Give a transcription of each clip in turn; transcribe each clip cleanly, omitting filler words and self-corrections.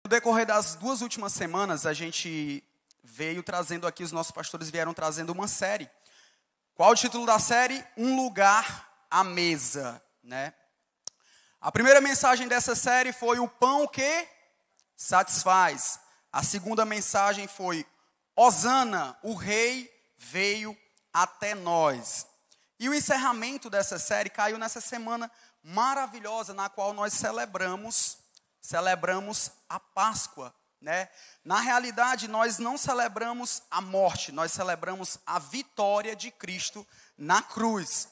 No decorrer das 2 últimas semanas, a gente veio trazendo aqui, os nossos pastores vieram trazendo uma série. Qual o título da série? Um lugar à mesa, né? A primeira mensagem dessa série foi o pão que satisfaz. A segunda mensagem foi Hosana, o rei veio até nós. E o encerramento dessa série caiu nessa semana maravilhosa na qual nós celebramos a Páscoa, né? Na realidade, nós não celebramos a morte, nós celebramos a vitória de Cristo na cruz.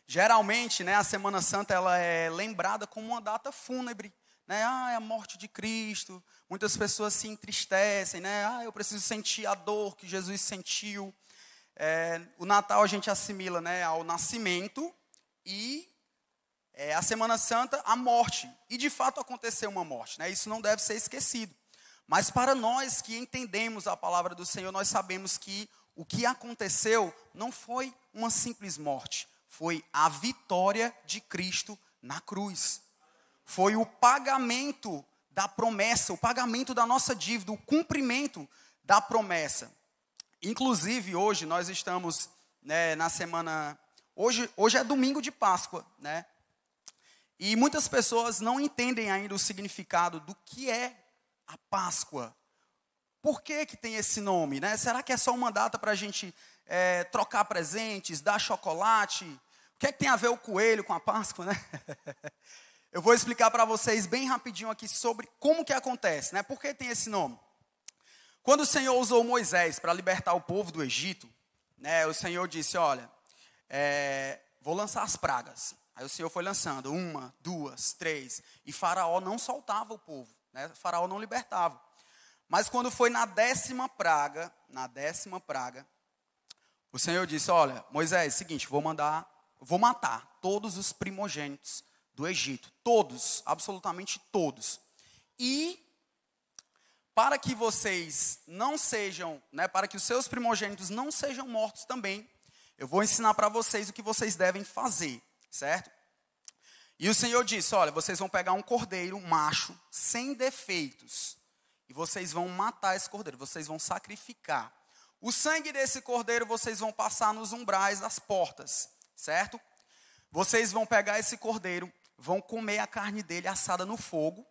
Geralmente, né, a Semana Santa ela é lembrada como uma data fúnebre, né? É a morte de Cristo. Muitas pessoas se entristecem, né? Eu preciso sentir a dor que Jesus sentiu. O Natal a gente assimila, né, ao nascimento e a Semana Santa a morte. E de fato aconteceu uma morte, né? Isso não deve ser esquecido. Mas para nós que entendemos a palavra do Senhor, nós sabemos que o que aconteceu não foi uma simples morte. Foi a vitória de Cristo na cruz. Foi o pagamento da promessa, o pagamento da nossa dívida, o cumprimento da promessa. Inclusive, hoje nós estamos, né, na semana... Hoje é domingo de Páscoa, né? E muitas pessoas não entendem ainda o significado do que é a Páscoa. Por que tem esse nome, né? Será que é só uma data para a gente trocar presentes, dar chocolate? O que é que tem a ver o coelho com a Páscoa, né? Eu vou explicar para vocês bem rapidinho aqui sobre como que acontece, né? Por que tem esse nome? Quando o Senhor usou Moisés para libertar o povo do Egito, né, o Senhor disse, olha, vou lançar as pragas. Aí o Senhor foi lançando 1, 2, 3, e Faraó não soltava o povo, né? Faraó não libertava. Mas quando foi na 10ª praga, o Senhor disse, olha, Moisés, seguinte, vou matar todos os primogênitos do Egito, todos, absolutamente todos. E para que vocês não sejam, né, para que os seus primogênitos não sejam mortos também, eu vou ensinar para vocês o que vocês devem fazer, certo? E o Senhor disse, olha, vocês vão pegar um cordeiro macho, sem defeitos, e vocês vão matar esse cordeiro, vocês vão sacrificar. O sangue desse cordeiro vocês vão passar nos umbrais das portas, certo? Vocês vão pegar esse cordeiro, vão comer a carne dele assada no fogo,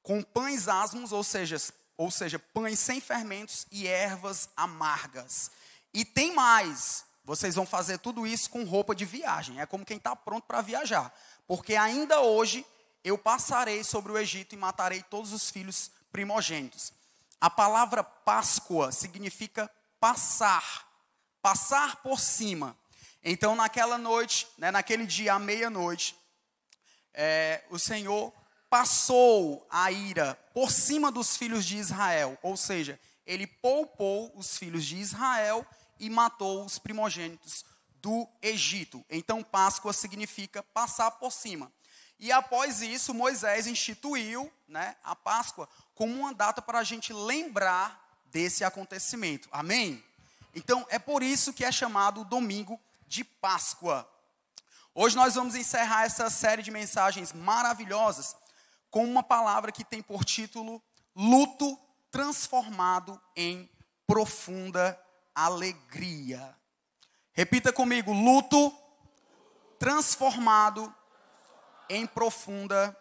com pães asmos, ou seja, pães sem fermentos e ervas amargas. E tem mais, vocês vão fazer tudo isso com roupa de viagem. É como quem está pronto para viajar. Porque ainda hoje eu passarei sobre o Egito e matarei todos os filhos primogênitos. A palavra Páscoa significa passar por cima. Então naquela noite, né, naquele dia à meia-noite, o Senhor passou a ira por cima dos filhos de Israel, ou seja, ele poupou os filhos de Israel e matou os primogênitos do Egito. Então, Páscoa significa passar por cima. E após isso, Moisés instituiu, né, a Páscoa como uma data para a gente lembrar desse acontecimento. Amém? Então, é por isso que é chamado o Domingo de Páscoa. Hoje nós vamos encerrar essa série de mensagens maravilhosas com uma palavra que tem por título luto transformado em profunda alegria. Repita comigo, luto transformado em profunda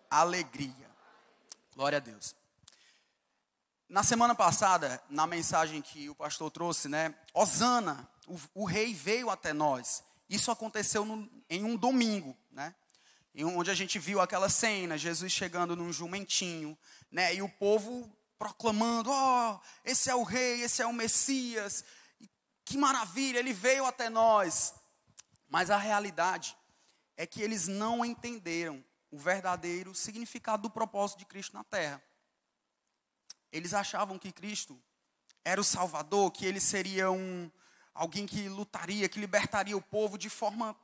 alegria. Glória a Deus. Na semana passada, na mensagem que o pastor trouxe, né, Hosana, o rei veio até nós. Isso aconteceu em um domingo, né? Onde a gente viu aquela cena, Jesus chegando num jumentinho, né, e o povo proclamando, esse é o rei, esse é o Messias, que maravilha, ele veio até nós. Mas a realidade é que eles não entenderam o verdadeiro significado do propósito de Cristo na terra. Eles achavam que Cristo era o Salvador, que ele seria alguém que lutaria, que libertaria o povo de forma,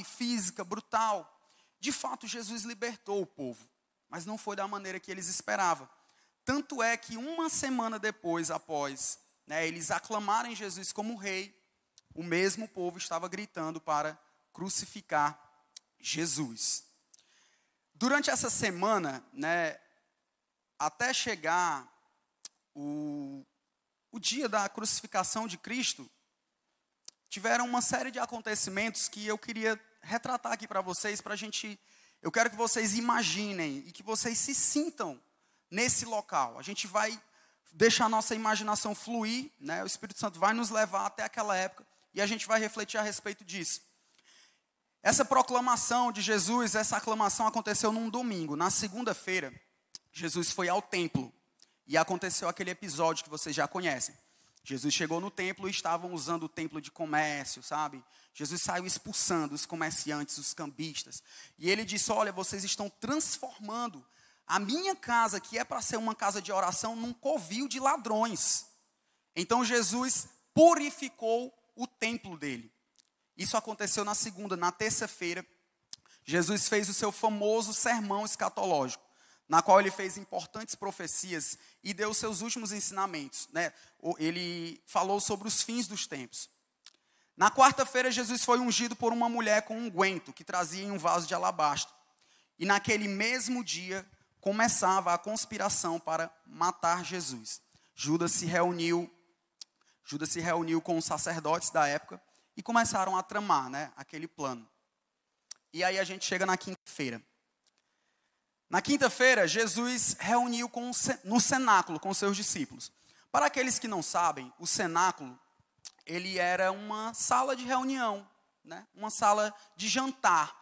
física, brutal. De fato, Jesus libertou o povo, mas não foi da maneira que eles esperavam. Tanto é que uma semana depois, após, né, eles aclamarem Jesus como rei, o mesmo povo estava gritando para crucificar Jesus. Durante essa semana, né, até chegar o dia da crucificação de Cristo, tiveram uma série de acontecimentos que eu queria retratar aqui para vocês, eu quero que vocês imaginem e que vocês se sintam nesse local. A gente vai deixar a nossa imaginação fluir, né? O Espírito Santo vai nos levar até aquela época e a gente vai refletir a respeito disso. Essa proclamação de Jesus, essa aclamação aconteceu num domingo. Na segunda-feira, Jesus foi ao templo e aconteceu aquele episódio que vocês já conhecem. Jesus chegou no templo e estavam usando o templo de comércio, sabe? Jesus saiu expulsando os comerciantes, os cambistas. E ele disse, olha, vocês estão transformando a minha casa, que é para ser uma casa de oração, num covil de ladrões. Então Jesus purificou o templo dele. Isso aconteceu na segunda. Na terça-feira, Jesus fez o seu famoso sermão escatológico, na qual ele fez importantes profecias e deu seus últimos ensinamentos, né? Ele falou sobre os fins dos tempos. Na quarta-feira, Jesus foi ungido por uma mulher com unguento, que trazia em um vaso de alabastro. E naquele mesmo dia, começava a conspiração para matar Jesus. Judas se reuniu com os sacerdotes da época e começaram a tramar, né, aquele plano. E aí a gente chega na quinta-feira. Na quinta-feira, Jesus reuniu no cenáculo com seus discípulos. Para aqueles que não sabem, o cenáculo, ele era uma sala de reunião, né? Uma sala de jantar.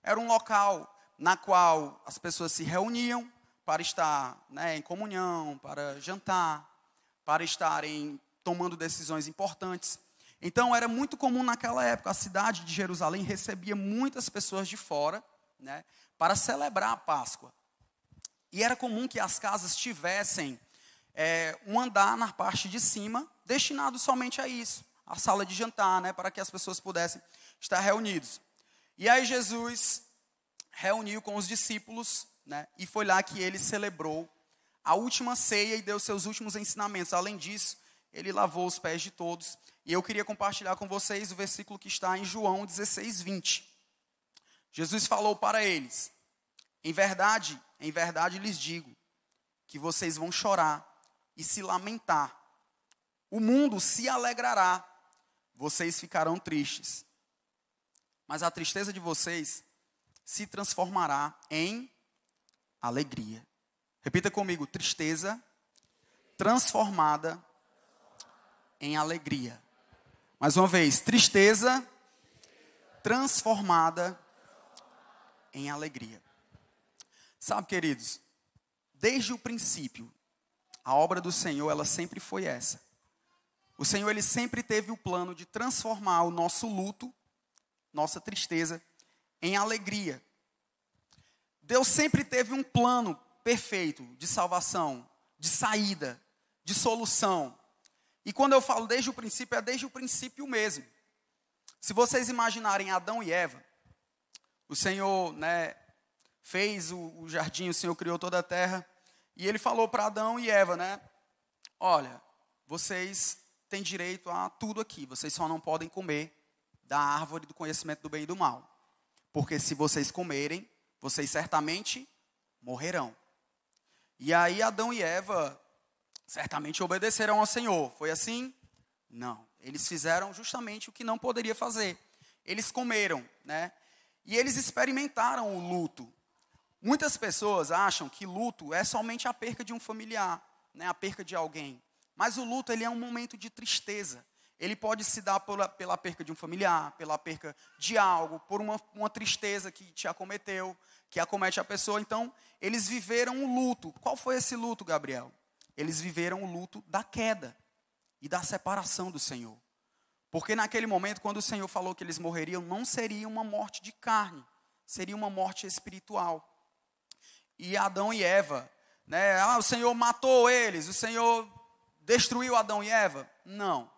Era um local na qual as pessoas se reuniam para estar, né, em comunhão, para jantar, para estarem tomando decisões importantes. Então, era muito comum naquela época, a cidade de Jerusalém recebia muitas pessoas de fora, né, para celebrar a Páscoa. E era comum que as casas tivessem um andar na parte de cima, destinado somente a isso, a sala de jantar, né, para que as pessoas pudessem estar reunidos. E aí Jesus reuniu com os discípulos, né, e foi lá que ele celebrou a última ceia e deu seus últimos ensinamentos. Além disso, ele lavou os pés de todos. E eu queria compartilhar com vocês o versículo que está em João 16, 20. Jesus falou para eles, em verdade lhes digo, que vocês vão chorar e se lamentar. O mundo se alegrará, vocês ficarão tristes. Mas a tristeza de vocês se transformará em alegria. Repita comigo, tristeza transformada em alegria. Mais uma vez, tristeza transformada em alegria. Sabe, queridos, desde o princípio, a obra do Senhor, ela sempre foi essa. O Senhor, ele sempre teve o plano de transformar o nosso luto, nossa tristeza, em alegria. Deus sempre teve um plano perfeito de salvação, de saída, de solução. E quando eu falo desde o princípio, é desde o princípio mesmo. Se vocês imaginarem Adão e Eva, o Senhor, né, fez o jardim, o Senhor criou toda a terra, e ele falou para Adão e Eva, né, olha, vocês têm direito a tudo aqui, vocês só não podem comer da árvore do conhecimento do bem e do mal. Porque se vocês comerem, vocês certamente morrerão. E aí Adão e Eva certamente obedeceram ao Senhor. Foi assim? Não. Eles fizeram justamente o que não poderia fazer. Eles comeram, né? E eles experimentaram o luto. Muitas pessoas acham que luto é somente a perca de um familiar, né? A perca de alguém. Mas o luto, ele é um momento de tristeza. Ele pode se dar pela perca de um familiar, pela perca de algo, por uma tristeza que te acometeu, que acomete a pessoa. Então, eles viveram o luto. Qual foi esse luto, Gabriel? Eles viveram o luto da queda e da separação do Senhor. Porque naquele momento, quando o Senhor falou que eles morreriam, não seria uma morte de carne, seria uma morte espiritual. E Adão e Eva, né? O Senhor matou eles, o Senhor destruiu Adão e Eva? Não.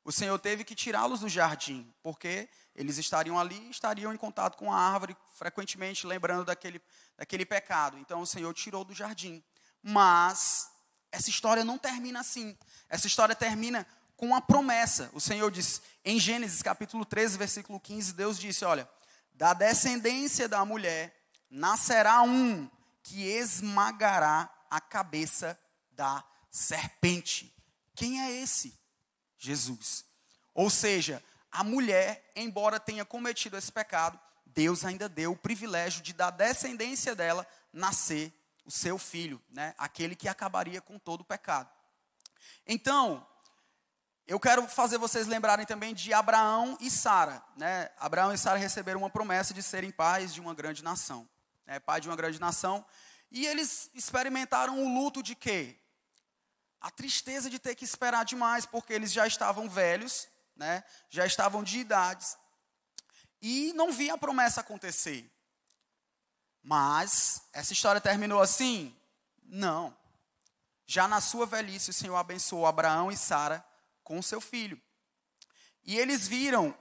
O Senhor teve que tirá-los do jardim, porque eles estariam ali, estariam em contato com a árvore, frequentemente lembrando daquele pecado. Então o Senhor tirou do jardim. Mas essa história não termina assim. Essa história termina com uma promessa. O Senhor diz, em Gênesis capítulo 13, versículo 15, Deus disse, olha, da descendência da mulher nascerá um que esmagará a cabeça da serpente. Quem é esse? Jesus. Ou seja, a mulher, embora tenha cometido esse pecado, Deus ainda deu o privilégio de da descendência dela nascer o seu filho, né? Aquele que acabaria com todo o pecado. Então, eu quero fazer vocês lembrarem também de Abraão e Sara, né? Abraão e Sara receberam uma promessa de serem pais de uma grande nação, né? Pai de uma grande nação. E eles experimentaram o luto de quê? A tristeza de ter que esperar demais, porque eles já estavam velhos, né? Já estavam de idades, e não via a promessa acontecer. Mas, essa história terminou assim? Não. Já na sua velhice, o Senhor abençoou Abraão e Sara com seu filho. E eles viram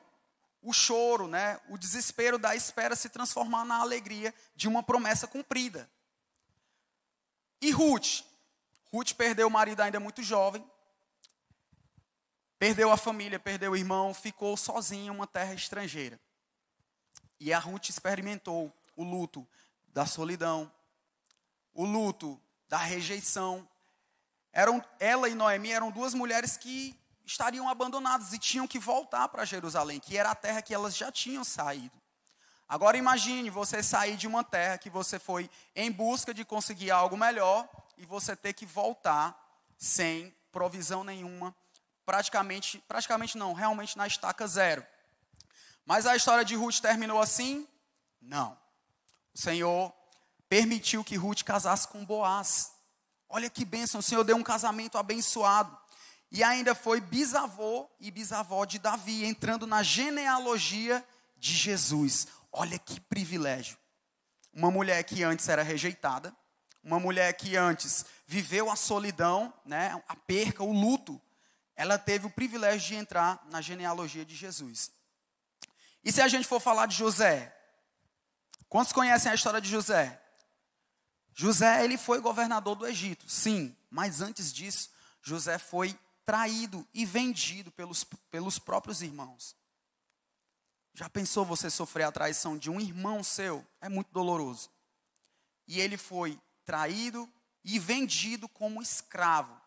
o choro, né? O desespero da espera se transformar na alegria de uma promessa cumprida. E Ruth? Ruth perdeu o marido ainda muito jovem, perdeu a família, perdeu o irmão, ficou sozinha em uma terra estrangeira. E a Ruth experimentou o luto da solidão, o luto da rejeição. Ela e Noemi eram duas mulheres que estariam abandonadas e tinham que voltar para Jerusalém, que era a terra que elas já tinham saído. Agora imagine você sair de uma terra que você foi em busca de conseguir algo melhor e você ter que voltar sem provisão nenhuma, praticamente não, realmente na estaca zero. Mas a história de Ruth terminou assim? Não. O Senhor permitiu que Ruth casasse com Boaz. Olha que bênção, o Senhor deu um casamento abençoado. E ainda foi bisavô e bisavó de Davi, entrando na genealogia de Jesus. Olha que privilégio. Uma mulher que antes era rejeitada, uma mulher que antes viveu a solidão, né, a perca, o luto, ela teve o privilégio de entrar na genealogia de Jesus. E se a gente for falar de José? Quantos conhecem a história de José? José, ele foi governador do Egito, sim, mas antes disso, José foi traído e vendido pelos próprios irmãos. Já pensou você sofrer a traição de um irmão seu? É muito doloroso. E ele foi traído e vendido como escravo.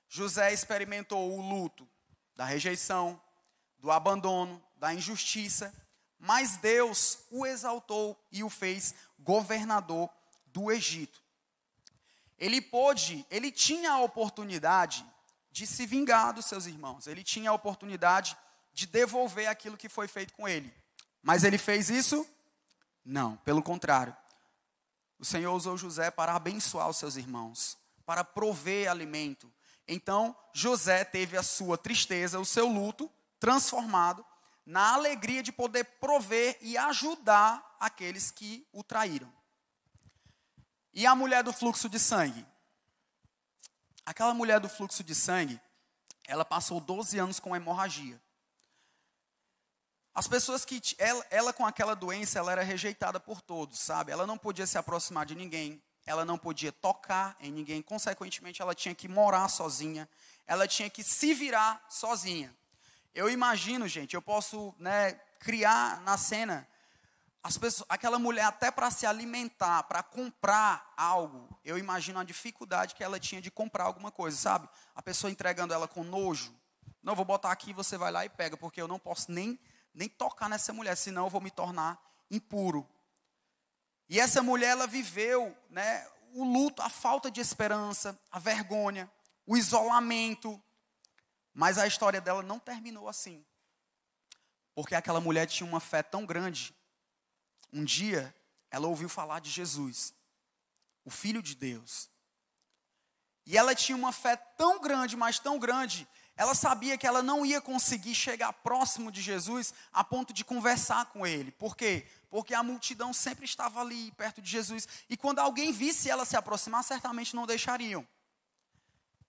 José experimentou o luto da rejeição, do abandono, da injustiça, mas Deus o exaltou e o fez governador do Egito. Ele tinha a oportunidade de se vingar dos seus irmãos, ele tinha a oportunidade de devolver aquilo que foi feito com ele. Mas ele fez isso? Não, pelo contrário. O Senhor usou José para abençoar os seus irmãos, para prover alimento. Então, José teve a sua tristeza, o seu luto, transformado na alegria de poder prover e ajudar aqueles que o traíram. E a mulher do fluxo de sangue? Aquela mulher do fluxo de sangue, ela passou 12 anos com hemorragia. As pessoas que... Ela com aquela doença, ela era rejeitada por todos, sabe? Ela não podia se aproximar de ninguém. Ela não podia tocar em ninguém. Consequentemente, ela tinha que morar sozinha. Ela tinha que se virar sozinha. Eu imagino, gente, eu posso, né, criar na cena... aquela mulher, até para se alimentar, para comprar algo, eu imagino a dificuldade que ela tinha de comprar alguma coisa, sabe? A pessoa entregando ela com nojo. Não, vou botar aqui, você vai lá e pega, porque eu não posso nem tocar nessa mulher, senão eu vou me tornar impuro. E essa mulher, ela viveu, né, o luto, a falta de esperança, a vergonha, o isolamento. Mas a história dela não terminou assim. Porque aquela mulher tinha uma fé tão grande. Um dia, ela ouviu falar de Jesus, o Filho de Deus. E ela tinha uma fé tão grande, mas tão grande, ela sabia que ela não ia conseguir chegar próximo de Jesus a ponto de conversar com ele. Por quê? Porque a multidão sempre estava ali perto de Jesus. E quando alguém visse ela se aproximar, certamente não deixariam.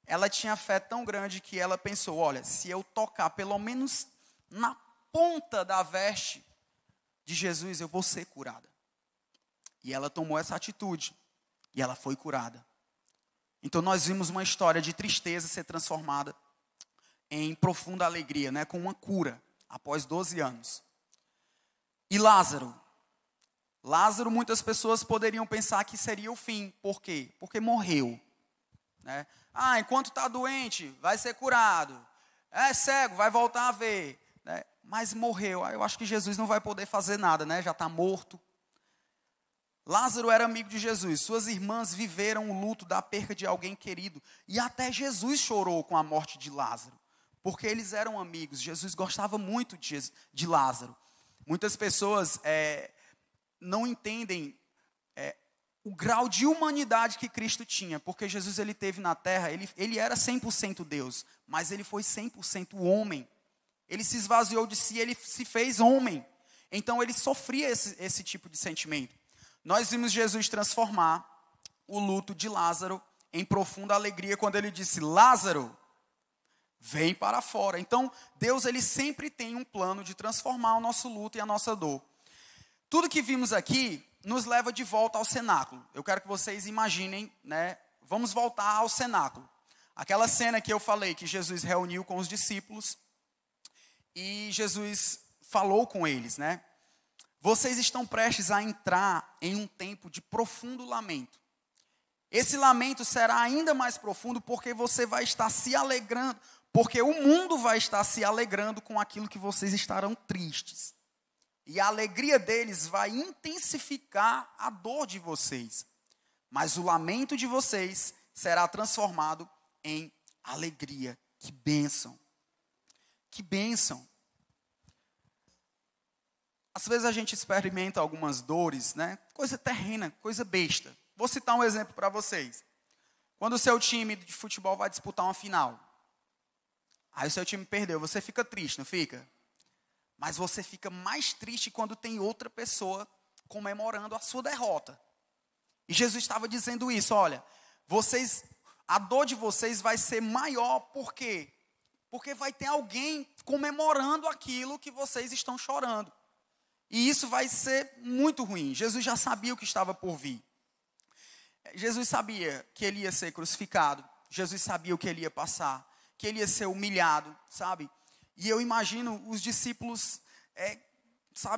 Ela tinha fé tão grande que ela pensou, olha, se eu tocar pelo menos na ponta da veste de Jesus, eu vou ser curada. E ela tomou essa atitude. E ela foi curada. Então nós vimos uma história de tristeza ser transformada em profunda alegria, né, com uma cura, após 12 anos. E Lázaro? Lázaro, muitas pessoas poderiam pensar que seria o fim. Por quê? Porque morreu. Né? Enquanto está doente, vai ser curado. É cego, vai voltar a ver. Né? Mas morreu. Eu acho que Jesus não vai poder fazer nada, né? Já está morto. Lázaro era amigo de Jesus. Suas irmãs viveram o luto da perca de alguém querido. E até Jesus chorou com a morte de Lázaro. Porque eles eram amigos. Jesus gostava muito de Lázaro. Muitas pessoas não entendem o grau de humanidade que Cristo tinha. Porque Jesus ele teve na terra, ele era 100% Deus. Mas ele foi 100% homem. Ele se esvaziou de si, ele se fez homem. Então ele sofria esse tipo de sentimento. Nós vimos Jesus transformar o luto de Lázaro em profunda alegria quando ele disse: Lázaro, vem para fora. Então, Deus ele sempre tem um plano de transformar o nosso luto e a nossa dor. Tudo que vimos aqui nos leva de volta ao cenáculo. Eu quero que vocês imaginem, né? Vamos voltar ao cenáculo. Aquela cena que eu falei, que Jesus reuniu com os discípulos e Jesus falou com eles, né? Vocês estão prestes a entrar em um tempo de profundo lamento. Esse lamento será ainda mais profundo porque você vai estar se alegrando, porque o mundo vai estar se alegrando com aquilo que vocês estarão tristes. E a alegria deles vai intensificar a dor de vocês. Mas o lamento de vocês será transformado em alegria. Que bênção. Que bênção. Às vezes a gente experimenta algumas dores, né? Coisa terrena, coisa besta. Vou citar um exemplo para vocês. Quando o seu time de futebol vai disputar uma final, aí o seu time perdeu, você fica triste, não fica? Mas você fica mais triste quando tem outra pessoa comemorando a sua derrota. E Jesus estava dizendo isso, olha, a dor de vocês vai ser maior, por quê? Porque vai ter alguém comemorando aquilo que vocês estão chorando. E isso vai ser muito ruim. Jesus já sabia o que estava por vir. Jesus sabia que ele ia ser crucificado. Jesus sabia o que ele ia passar. Que ele ia ser humilhado, sabe? E eu imagino os discípulos,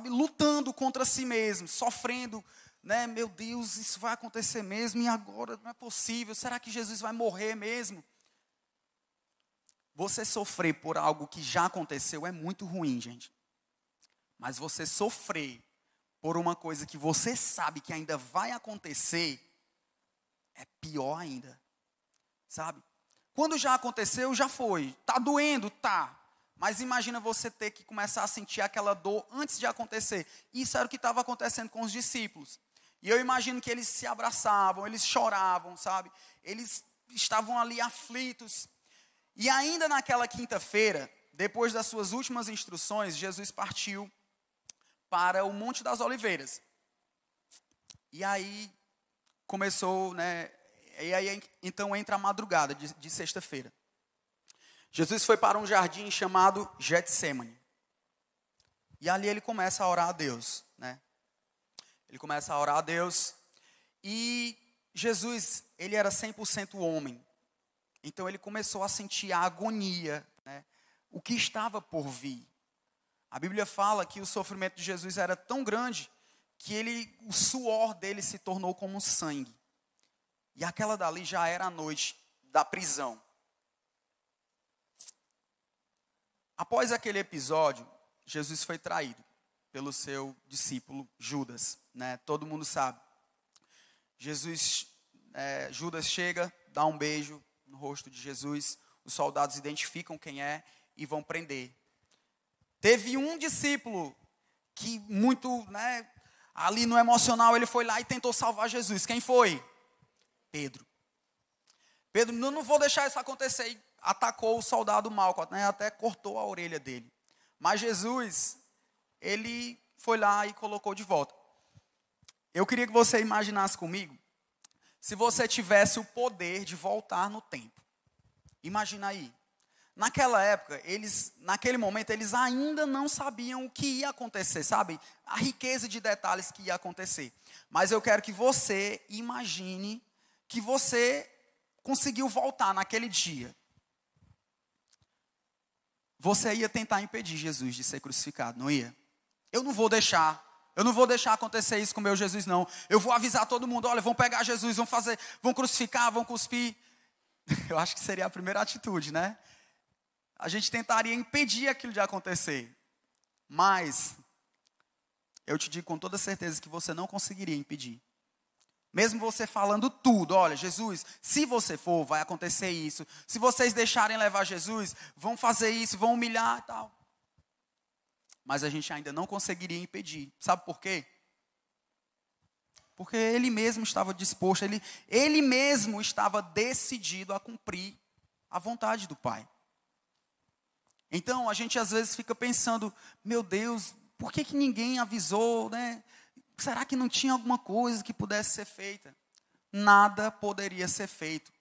lutando contra si mesmos, sofrendo, né? Meu Deus, isso vai acontecer mesmo? E agora não é possível. Será que Jesus vai morrer mesmo? Você sofrer por algo que já aconteceu é muito ruim, gente. Mas você sofrer por uma coisa que você sabe que ainda vai acontecer, é pior ainda, sabe? Quando já aconteceu, já foi. Tá doendo? Tá. Mas imagina você ter que começar a sentir aquela dor antes de acontecer. Isso era o que estava acontecendo com os discípulos. E eu imagino que eles se abraçavam, eles choravam, sabe? Eles estavam ali aflitos. E ainda naquela quinta-feira, depois das suas últimas instruções, Jesus partiu para o Monte das Oliveiras. E aí começou, né? E aí então entra a madrugada de sexta-feira. Jesus foi para um jardim chamado Getsêmani. E ali ele começa a orar a Deus, né? Ele começa a orar a Deus. E Jesus, ele era 100% homem. Então ele começou a sentir a agonia, né? O que estava por vir. A Bíblia fala que o sofrimento de Jesus era tão grande que o suor dele se tornou como sangue. E aquela dali já era a noite da prisão. Após aquele episódio, Jesus foi traído pelo seu discípulo Judas, né? Todo mundo sabe. Judas chega, dá um beijo no rosto de Jesus. Os soldados identificam quem é e vão prender. Teve um discípulo que muito, né, ali no emocional, ele foi lá e tentou salvar Jesus. Quem foi? Pedro. Pedro, não vou deixar isso acontecer. E atacou o soldado Malco, né, até cortou a orelha dele. Mas Jesus, ele foi lá e colocou de volta. Eu queria que você imaginasse comigo, se você tivesse o poder de voltar no tempo. Imagina aí. Naquela época, naquele momento, eles ainda não sabiam o que ia acontecer, sabe? A riqueza de detalhes que ia acontecer. Mas eu quero que você imagine que você conseguiu voltar naquele dia. Você ia tentar impedir Jesus de ser crucificado, não ia? Eu não vou deixar Eu não vou deixar acontecer isso com o meu Jesus, não. Eu vou avisar todo mundo, olha, vão pegar Jesus, vão crucificar, vão cuspir. Eu acho que seria a primeira atitude, né? A gente tentaria impedir aquilo de acontecer. Mas, eu te digo com toda certeza que você não conseguiria impedir. Mesmo você falando tudo, olha, Jesus, se você for, vai acontecer isso. Se vocês deixarem levar Jesus, vão fazer isso, vão humilhar e tal. Mas a gente ainda não conseguiria impedir. Sabe por quê? Porque ele mesmo estava disposto, ele mesmo estava decidido a cumprir a vontade do Pai. Então, a gente às vezes fica pensando, meu Deus, por que ninguém avisou, né? Será que não tinha alguma coisa que pudesse ser feita? Nada poderia ser feito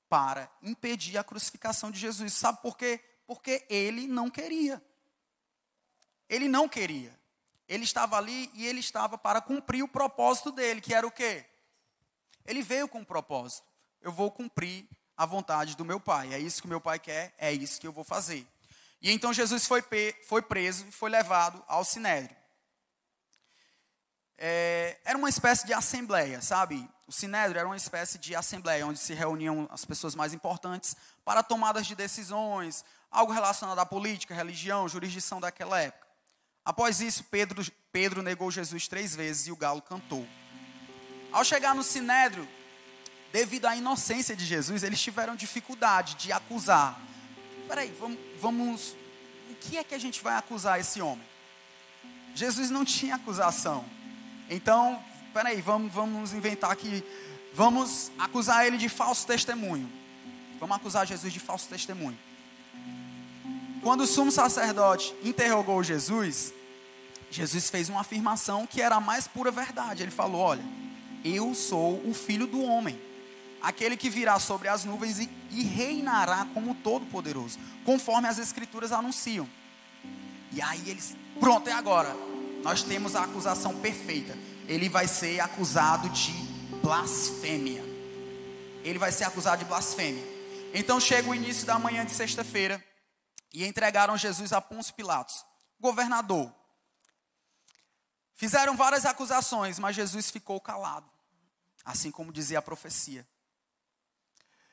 para impedir a crucificação de Jesus. Sabe por quê? Porque ele não queria. Ele não queria. Ele estava ali e ele estava para cumprir o propósito dele, que era o quê? Ele veio com um propósito. Eu vou cumprir a vontade do meu Pai. É isso que o meu Pai quer, é isso que eu vou fazer. E então Jesus foi preso e foi levado ao Sinédrio. Era uma espécie de assembleia, sabe? O Sinédrio era uma espécie de assembleia, onde se reuniam as pessoas mais importantes para tomadas de decisões, algo relacionado à política, religião, jurisdição daquela época. Após isso, Pedro negou Jesus 3 vezes e o galo cantou. Ao chegar no Sinédrio, devido à inocência de Jesus, eles tiveram dificuldade de acusar. Peraí, vamos... O que é que a gente vai acusar esse homem? Jesus não tinha acusação. Então, peraí, vamos inventar aqui. Vamos acusar ele de falso testemunho. Vamos acusar Jesus de falso testemunho. Quando o sumo sacerdote interrogou Jesus, Jesus fez uma afirmação que era a mais pura verdade. Ele falou, olha, eu sou o Filho do Homem, aquele que virá sobre as nuvens e reinará como Todo-Poderoso, conforme as Escrituras anunciam. E aí eles, pronto, é agora. Nós temos a acusação perfeita. Ele vai ser acusado de blasfêmia. Ele vai ser acusado de blasfêmia. Então chega o início da manhã de sexta-feira, e entregaram Jesus a Pôncio Pilatos, governador. Fizeram várias acusações, mas Jesus ficou calado, assim como dizia a profecia.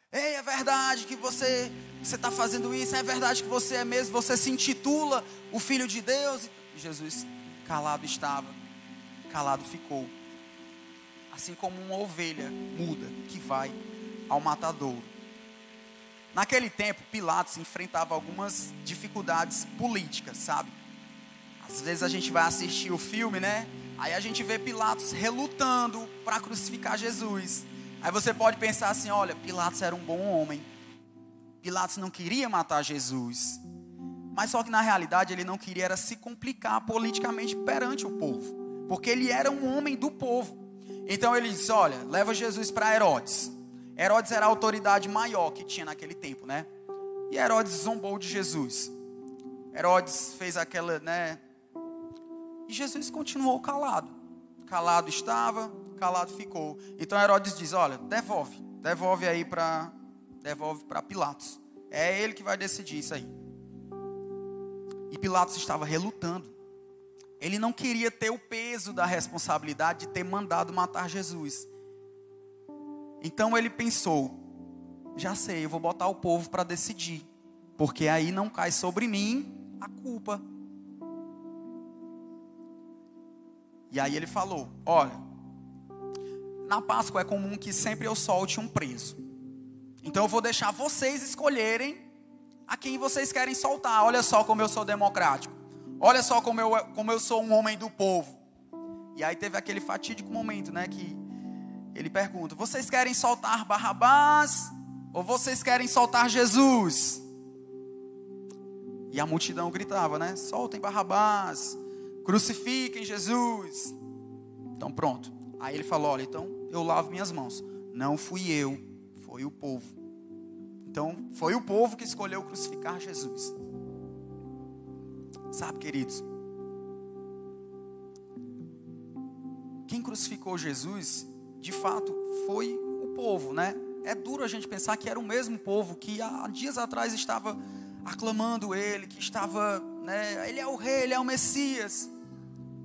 Ei, é verdade que você está fazendo isso? É verdade que você é mesmo, você se intitula o Filho de Deus? E Jesus calado estava, calado ficou. Assim como uma ovelha muda que vai ao matadouro. Naquele tempo, Pilatos enfrentava algumas dificuldades políticas, sabe? Às vezes a gente vai assistir o filme, né? Aí a gente vê Pilatos relutando para crucificar Jesus. Aí você pode pensar assim, olha, Pilatos era um bom homem. Pilatos não queria matar Jesus. Mas só que na realidade ele não queria era se complicar politicamente perante o povo. Porque ele era um homem do povo. Então ele disse, olha, leva Jesus para Herodes. Herodes era a autoridade maior que tinha naquele tempo, né? E Herodes zombou de Jesus. Herodes fez aquela, né? E Jesus continuou calado. Calado estava, calado ficou. Então Herodes diz, olha, devolve aí para Pilatos. É ele que vai decidir isso aí. E Pilatos estava relutando. Ele não queria ter o peso da responsabilidade de ter mandado matar Jesus. Então ele pensou, já sei, eu vou botar o povo para decidir, porque aí não cai sobre mim a culpa. E aí ele falou, olha, na Páscoa é comum que sempre eu solte um preso. Então eu vou deixar vocês escolherem a quem vocês querem soltar. Olha só como eu sou democrático. Olha só como eu sou um homem do povo. E aí teve aquele fatídico momento, né, que ele pergunta, vocês querem soltar Barrabás ou vocês querem soltar Jesus? E a multidão gritava, né? Soltem Barrabás, crucifiquem Jesus. Então pronto. Aí ele falou, olha, então eu lavo minhas mãos. Não fui eu, foi o povo. Então foi o povo que escolheu crucificar Jesus. Sabe, queridos? Quem crucificou Jesus, de fato, foi o povo, né? É duro a gente pensar que era o mesmo povo que há dias atrás estava aclamando ele, que estava, né? Ele é o rei, ele é o Messias.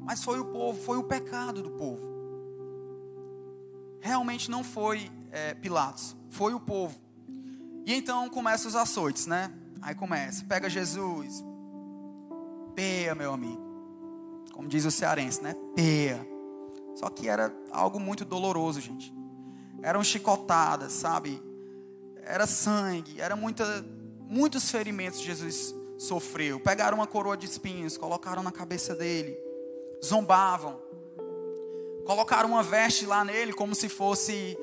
Mas foi o povo, foi o pecado do povo. Realmente não foi Pilatos, foi o povo. E então começam os açoites, né? Aí começa, pega Jesus, peia, meu amigo. Como diz o cearense, né? Peia. Só que era algo muito doloroso, gente. Eram chicotadas, sabe? Era sangue, era muitos ferimentos que Jesus sofreu. Pegaram uma coroa de espinhos, colocaram na cabeça dele. Zombavam. Colocaram uma veste lá nele como se fosse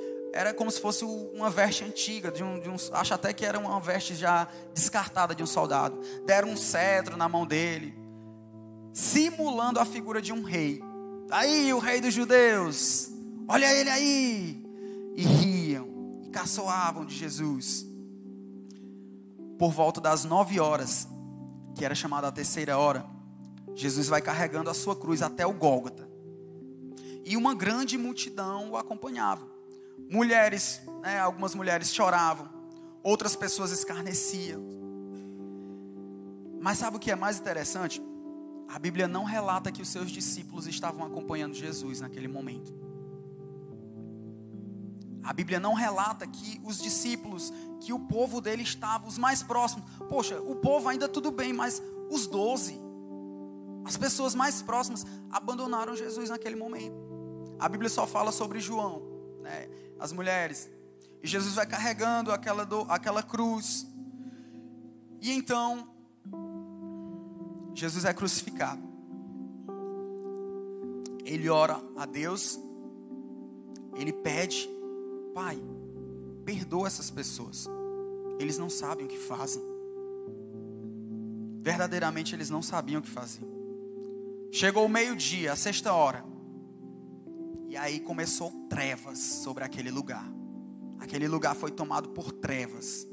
uma veste antiga, acho até que era uma veste já descartada de um soldado. Deram um cetro na mão dele, simulando a figura de um rei. Aí o rei dos judeus, olha ele aí. E riam, e caçoavam de Jesus. Por volta das 9 horas, que era chamada a terceira hora, Jesus vai carregando a sua cruz até o Gólgota. E uma grande multidão o acompanhava. Mulheres, algumas mulheres choravam, outras pessoas escarneciam. Mas sabe o que é mais interessante? A Bíblia não relata que os seus discípulos estavam acompanhando Jesus naquele momento. A Bíblia não relata que os discípulos, que o povo dele estava, os mais próximos. Poxa, o povo ainda tudo bem, mas os 12, as pessoas mais próximas, abandonaram Jesus naquele momento. A Bíblia só fala sobre João, né? As mulheres. E Jesus vai carregando aquela cruz. E então, Jesus é crucificado. Ele ora a Deus. Ele pede: Pai, perdoa essas pessoas. Eles não sabem o que fazem. Verdadeiramente eles não sabiam o que faziam. Chegou o meio-dia, a sexta hora. E aí começou trevas sobre aquele lugar. Aquele lugar foi tomado por trevas.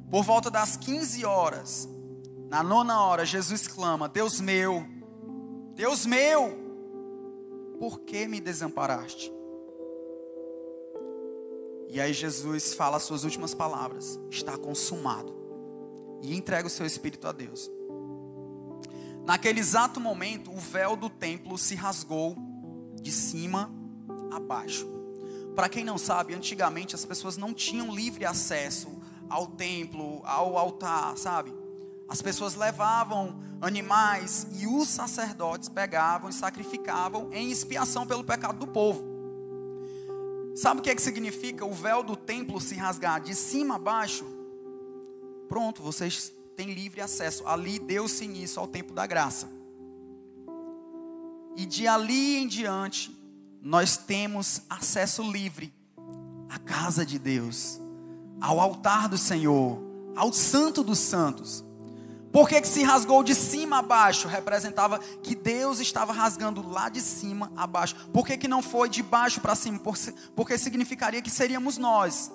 Por volta das 15 horas, na 9ª hora, Jesus clama: Deus meu, por que me desamparaste? E aí Jesus fala as suas últimas palavras: está consumado. E entrega o seu espírito a Deus. Naquele exato momento, o véu do templo se rasgou de cima a baixo. Para quem não sabe, antigamente as pessoas não tinham livre acesso ao templo, ao altar, sabe? As pessoas levavam animais e os sacerdotes pegavam e sacrificavam em expiação pelo pecado do povo. Sabe o que significa o véu do templo se rasgar de cima a baixo? Pronto, vocês têm livre acesso. Ali deu-se início ao tempo da graça. E de ali em diante, nós temos acesso livre à casa de Deus, ao altar do Senhor, ao Santo dos Santos. Por que se rasgou de cima a baixo? Representava que Deus estava rasgando lá de cima a baixo. Por que não foi de baixo para cima? Porque significaria que seríamos nós.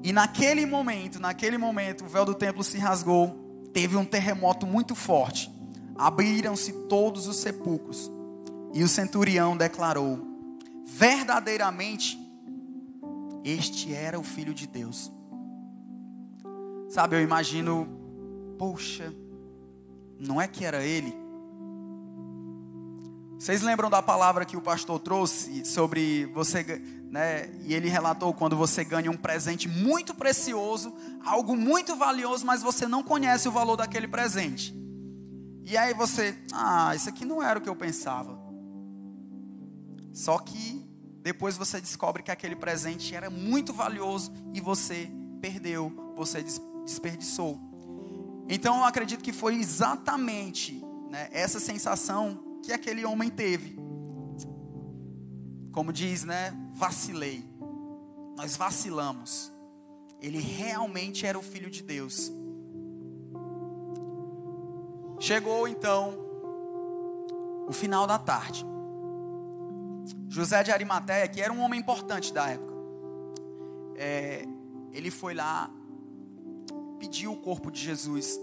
E naquele momento, o véu do templo se rasgou. Teve um terremoto muito forte. Abriram-se todos os sepulcros. E o centurião declarou: verdadeiramente, este era o Filho de Deus. Sabe, eu imagino, poxa, não é que era ele? Vocês lembram da palavra que o pastor trouxe sobre você, né? E ele relatou quando você ganha um presente muito precioso, algo muito valioso, mas você não conhece o valor daquele presente. E aí você, isso aqui não era o que eu pensava. Só que depois você descobre que aquele presente era muito valioso e você perdeu, você desperdiçou. Então eu acredito que foi exatamente, né, essa sensação que aquele homem teve. Como diz, né? Vacilei. Nós vacilamos. Ele realmente era o Filho de Deus. Chegou então o final da tarde. José de Arimateia, que era um homem importante da época, ele foi lá, pediu o corpo de Jesus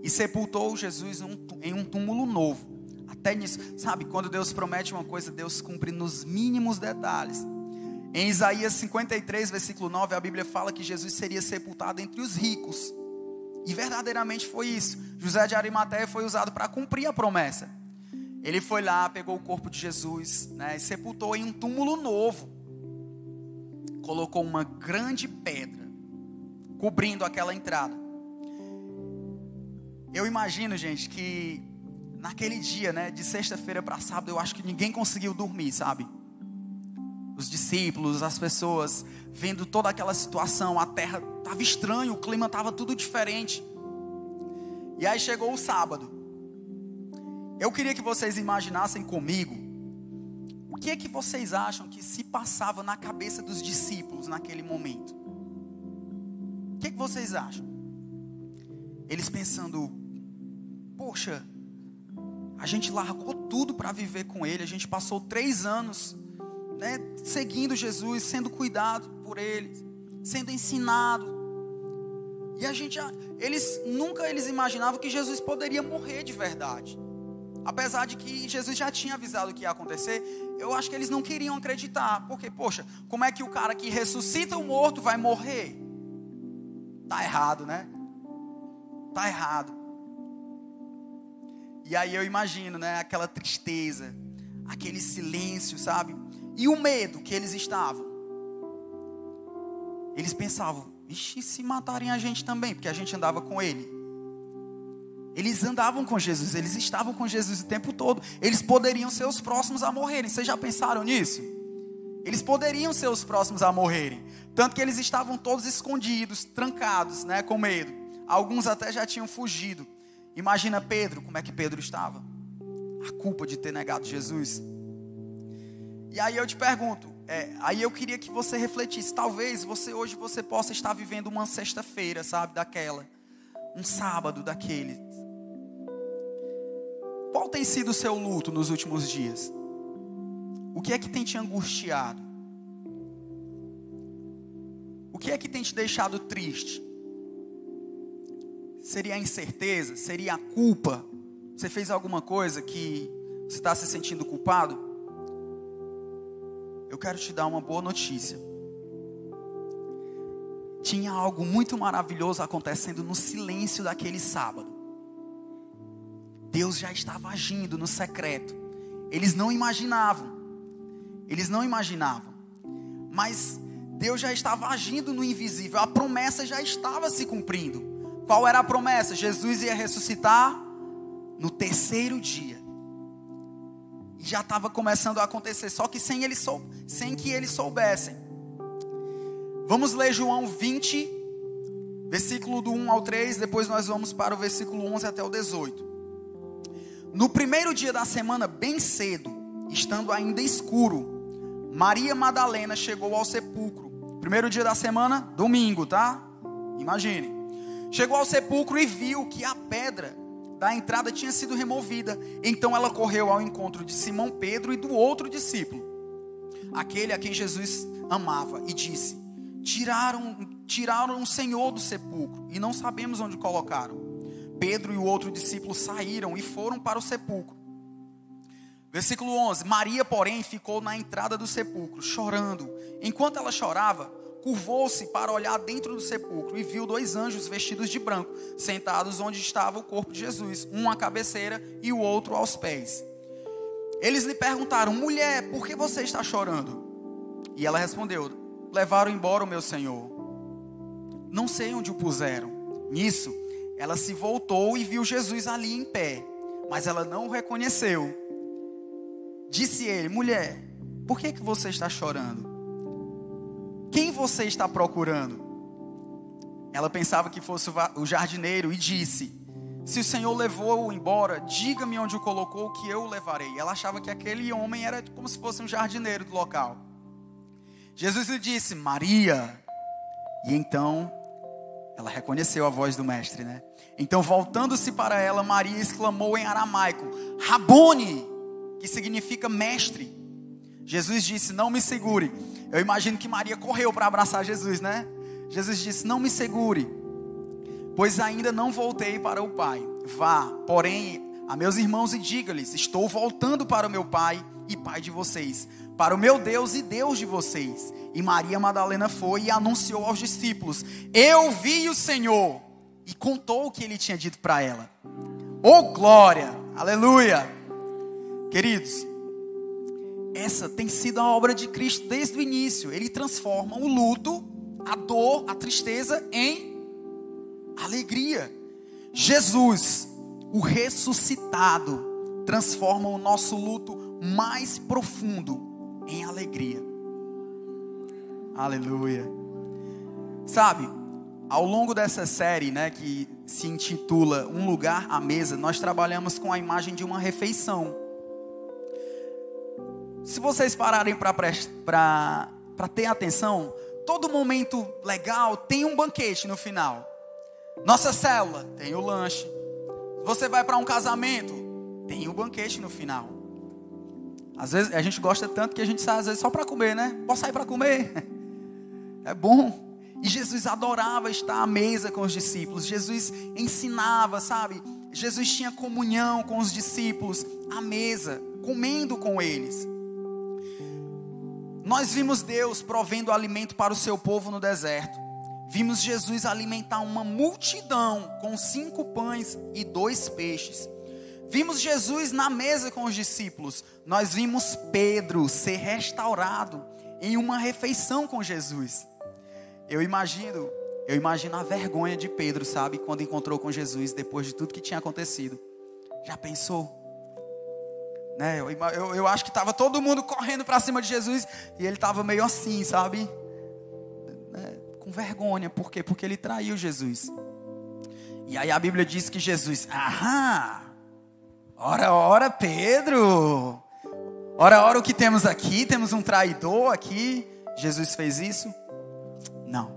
e sepultou Jesus em um túmulo novo. Até nisso, sabe, quando Deus promete uma coisa, Deus cumpre nos mínimos detalhes. Em Isaías 53, versículo 9, a Bíblia fala que Jesus seria sepultado entre os ricos. E verdadeiramente foi isso. José de Arimateia foi usado para cumprir a promessa. Ele foi lá, pegou o corpo de Jesus, né, e sepultou em um túmulo novo. Colocou uma grande pedra, cobrindo aquela entrada. Eu imagino, gente, que naquele dia, né, de sexta-feira para sábado, eu acho que ninguém conseguiu dormir, sabe? Os discípulos, as pessoas, vendo toda aquela situação, a terra estava estranha, o clima estava tudo diferente. E aí chegou o sábado. Eu queria que vocês imaginassem comigo, o que é que vocês acham que se passava na cabeça dos discípulos naquele momento? O que é que vocês acham? Eles pensando, poxa, a gente largou tudo para viver com Ele, a gente passou 3 anos, né, seguindo Jesus, sendo cuidado por Ele, sendo ensinado. E eles nunca imaginavam que Jesus poderia morrer de verdade. Apesar de que Jesus já tinha avisado o que ia acontecer, eu acho que eles não queriam acreditar. Porque, poxa, como é que o cara que ressuscita o morto vai morrer? Tá errado, né? Tá errado. E aí eu imagino, né, aquela tristeza, aquele silêncio, sabe? E o medo que eles estavam. Eles pensavam, ixi, se matarem a gente também, porque a gente andava com Ele. Eles andavam com Jesus, eles estavam com Jesus o tempo todo. Eles poderiam ser os próximos a morrerem. Vocês já pensaram nisso? Eles poderiam ser os próximos a morrerem. Tanto que eles estavam todos escondidos, trancados, né, com medo. Alguns até já tinham fugido. Imagina Pedro, como é que Pedro estava? A culpa de ter negado Jesus. E aí eu te pergunto, aí eu queria que você refletisse. Talvez hoje você possa estar vivendo uma sexta-feira, sabe, daquela. Um sábado daquele. Qual tem sido o seu luto nos últimos dias? O que é que tem te angustiado? O que é que tem te deixado triste? Seria a incerteza? Seria a culpa? Você fez alguma coisa que você está se sentindo culpado? Eu quero te dar uma boa notícia. Tinha algo muito maravilhoso acontecendo no silêncio daquele sábado. Deus já estava agindo no secreto. Eles não imaginavam. Mas Deus já estava agindo no invisível. A promessa já estava se cumprindo. Qual era a promessa? Jesus ia ressuscitar no 3º dia. E já estava começando a acontecer. Só que sem que eles soubessem. Vamos ler João 20, versículo do 1 ao 3. Depois nós vamos para o versículo 11 até o 18. No primeiro dia da semana, bem cedo, estando ainda escuro, Maria Madalena chegou ao sepulcro. Primeiro dia da semana, domingo, tá? Imagine. Chegou ao sepulcro e viu que a pedra da entrada tinha sido removida. Então ela correu ao encontro de Simão Pedro e do outro discípulo, aquele a quem Jesus amava, e disse: Tiraram o Senhor do sepulcro e não sabemos onde colocaram. Pedro e o outro discípulo saíram e foram para o sepulcro. Versículo 11. Maria, porém, ficou na entrada do sepulcro, chorando. Enquanto ela chorava, curvou-se para olhar dentro do sepulcro e viu 2 anjos vestidos de branco, sentados onde estava o corpo de Jesus, um à cabeceira e o outro aos pés. Eles lhe perguntaram: mulher, por que você está chorando? E ela respondeu: levaram embora o meu Senhor. Não sei onde o puseram. Nisso, ela se voltou e viu Jesus ali em pé, mas ela não o reconheceu. Disse ele: mulher, por que você está chorando? Quem você está procurando? Ela pensava que fosse o jardineiro e disse: se o Senhor levou-o embora, diga-me onde o colocou, que eu o levarei. Ela achava que aquele homem era como se fosse um jardineiro do local. Jesus lhe disse: Maria. E então ela reconheceu a voz do mestre, né? Então, voltando-se para ela, Maria exclamou em aramaico: Rabone, que significa mestre. Jesus disse: não me segure. Eu imagino que Maria correu para abraçar Jesus, né? Jesus disse: não me segure, pois ainda não voltei para o Pai. Vá, porém, a meus irmãos e diga-lhes: estou voltando para o meu Pai e Pai de vocês, para o meu Deus e Deus de vocês. E Maria Madalena foi e anunciou aos discípulos: eu vi o Senhor, e contou o que ele tinha dito para ela. Oh, glória! Aleluia! Queridos, essa tem sido a obra de Cristo desde o início. Ele transforma o luto, a dor, a tristeza em alegria. Jesus, o ressuscitado, transforma o nosso luto mais profundo em alegria. Aleluia. Sabe, ao longo dessa série, né, que se intitula Um Lugar à Mesa, nós trabalhamos com a imagem de uma refeição. Se vocês pararem para ter atenção, todo momento legal tem um banquete no final. Nossa célula tem o lanche. Você vai para um casamento, tem o banquete no final. Às vezes a gente gosta tanto que a gente sai às vezes só para comer, né? Posso sair para comer? É bom. E Jesus adorava estar à mesa com os discípulos. Jesus ensinava, sabe? Jesus tinha comunhão com os discípulos à mesa, comendo com eles. Nós vimos Deus provendo alimento para o seu povo no deserto. Vimos Jesus alimentar uma multidão com 5 pães e 2 peixes. Vimos Jesus na mesa com os discípulos. Nós vimos Pedro ser restaurado em uma refeição com Jesus. Eu imagino a vergonha de Pedro, sabe? Quando encontrou com Jesus, depois de tudo que tinha acontecido. Já pensou? Né? Eu acho que estava todo mundo correndo para cima de Jesus e ele estava meio assim, sabe? Com vergonha. Por quê? Porque ele traiu Jesus. E aí a Bíblia diz que Jesus, ora, Pedro. Ora, o que temos aqui? Temos um traidor aqui. Jesus fez isso? Não.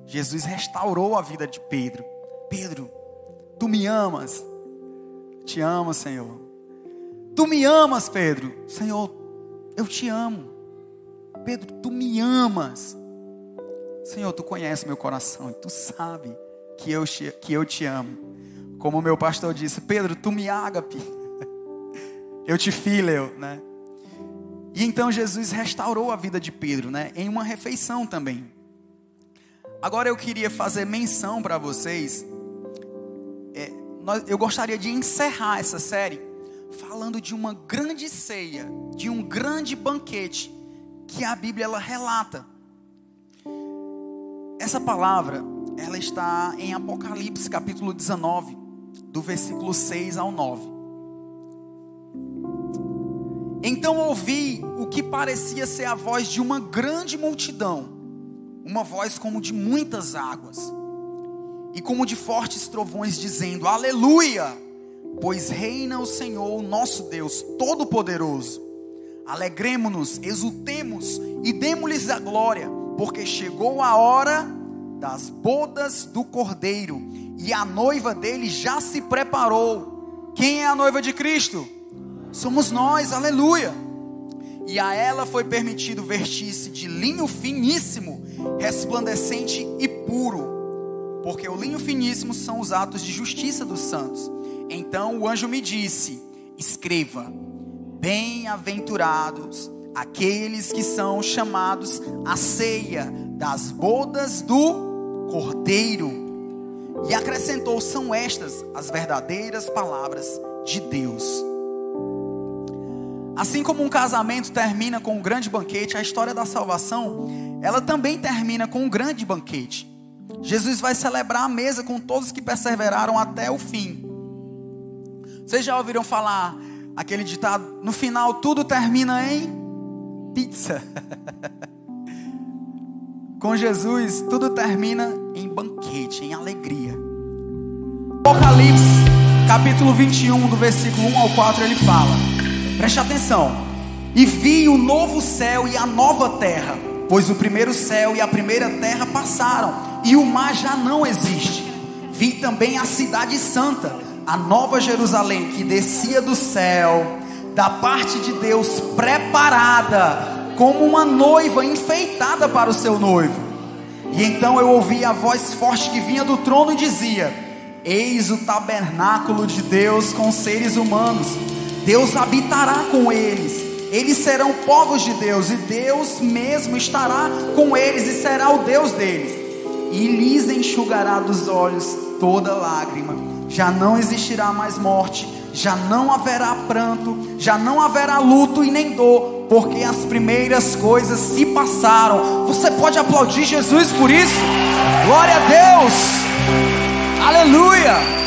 Jesus restaurou a vida de Pedro. Pedro, tu me amas? Te amo, Senhor. Tu me amas, Pedro? Senhor, eu te amo. Pedro, tu me amas. Senhor, tu conhece meu coração e tu sabe que eu te amo. Como o meu pastor disse, Pedro, tu me ágape. Eu te filho, né? E então Jesus restaurou a vida de Pedro, né? Em uma refeição também. Agora eu queria fazer menção para vocês. Eu gostaria de encerrar essa série falando de uma grande ceia, de um grande banquete que a Bíblia ela relata. Essa palavra, ela está em Apocalipse capítulo 19, do versículo 6 ao 9. Então ouvi o que parecia ser a voz de uma grande multidão, uma voz como de muitas águas, e como de fortes trovões, dizendo: Aleluia! Pois reina o Senhor, nosso Deus Todo-Poderoso. Alegremo-nos, exultemos e demo-lhes a glória, porque chegou a hora das bodas do Cordeiro, e a noiva dele já se preparou. Quem é a noiva de Cristo? Somos nós, aleluia. E a ela foi permitido vestir-se de linho finíssimo, resplandecente e puro, porque o linho finíssimo são os atos de justiça dos santos. Então o anjo me disse: escreva, bem-aventurados aqueles que são chamados à ceia das bodas do Cordeiro. E acrescentou: são estas as verdadeiras palavras de Deus. Assim como um casamento termina com um grande banquete, a história da salvação, ela também termina com um grande banquete. Jesus vai celebrar a mesa com todos que perseveraram até o fim. Vocês já ouviram falar aquele ditado: no final tudo termina em pizza? Com Jesus tudo termina em banquete, em alegria. Apocalipse capítulo 21, do versículo 1 ao 4, ele fala, preste atenção: e vi o novo céu e a nova terra, pois o primeiro céu e a primeira terra passaram, e o mar já não existe. Vi também a cidade santa, a nova Jerusalém, que descia do céu, da parte de Deus, preparada como uma noiva enfeitada para o seu noivo. E então eu ouvi a voz forte que vinha do trono e dizia: eis o tabernáculo de Deus com seres humanos. Deus habitará com eles. Eles serão povos de Deus, e Deus mesmo estará com eles e será o Deus deles. e lhes enxugará dos olhos toda lágrima. Já não existirá mais morte, já não haverá pranto, já não haverá luto e nem dor, porque as primeiras coisas se passaram. Você pode aplaudir Jesus por isso? Glória a Deus! Aleluia!